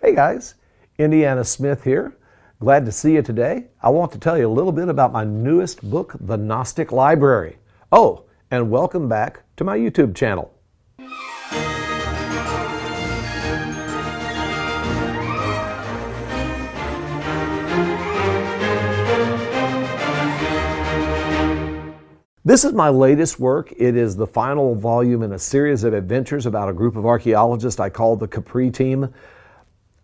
Hey guys, Indiana Smith here. Glad to see you today. I want to tell you a little bit about my newest book, The Gnostic Library. Oh, and welcome back to my YouTube channel. This is my latest work. It is the final volume in a series of adventures about a group of archaeologists I call the Capri Team.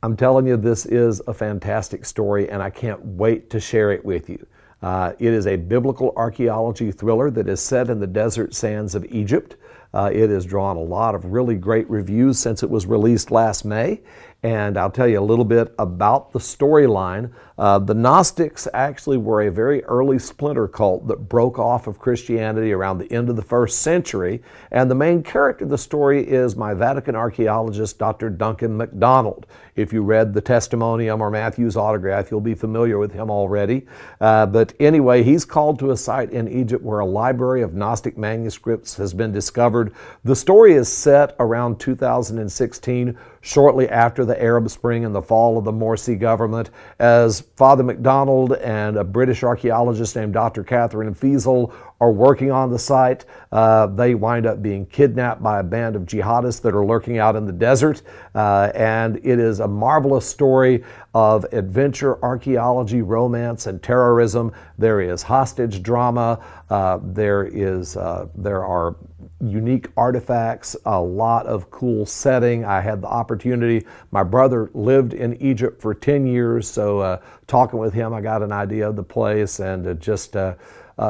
I'm telling you, this is a fantastic story, and I can't wait to share it with you. It is a biblical archaeology thriller that is set in the desert sands of Egypt. It has drawn a lot of really great reviews since it was released last May, and I'll tell you a little bit about the storyline. The Gnostics actually were a very early splinter cult that broke off of Christianity around the end of the first century, and the main character of the story is my Vatican archaeologist, Dr. Duncan MacDonald. If you read the Testimonium or Matthew's autograph, you'll be familiar with him already. But anyway, he's called to a site in Egypt where a library of Gnostic manuscripts has been discovered. The story is set around 2016, shortly after the Arab Spring and the fall of the Morsi government, as Father MacDonald and a British archaeologist named Dr. Catherine Fiesel are working on the site. They wind up being kidnapped by a band of jihadists that are lurking out in the desert, and it is a marvelous story of adventure, archaeology, romance, and terrorism. There is hostage drama. There are unique artifacts, a lot of cool setting. I had the opportunity, my brother lived in Egypt for 10 years, so talking with him, I got an idea of the place, and just a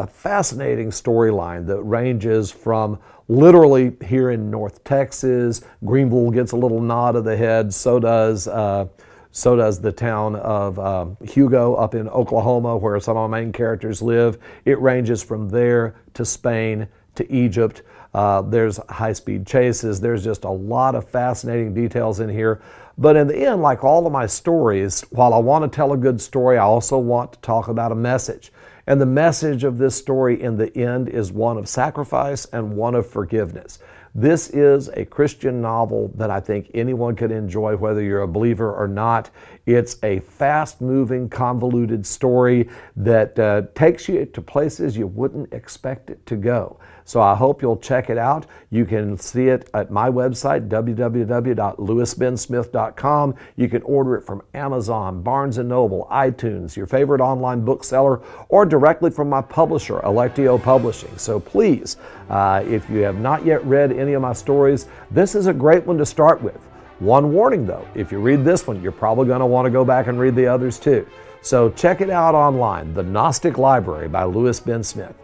fascinating storyline that ranges from literally here in North Texas. Greenville gets a little nod of the head, so does the town of Hugo up in Oklahoma, where some of my main characters live. It ranges from there to Spain to Egypt. There's high-speed chases. There's just a lot of fascinating details in here. But in the end, like all of my stories, while I want to tell a good story, I also want to talk about a message. And the message of this story in the end is one of sacrifice and one of forgiveness. This is a Christian novel that I think anyone could enjoy, whether you're a believer or not. It's a fast-moving, convoluted story that takes you to places you wouldn't expect it to go. So I hope you'll check it out. You can see it at my website, www.lewisbensmith.com. You can order it from Amazon, Barnes & Noble, iTunes, your favorite online bookseller, or directly from my publisher, Electio Publishing. So please, if you have not yet read any of my stories, this is a great one to start with. One warning though, if you read this one, you're probably going to want to go back and read the others too. So check it out online, The Gnostic Library by Lewis Ben Smith.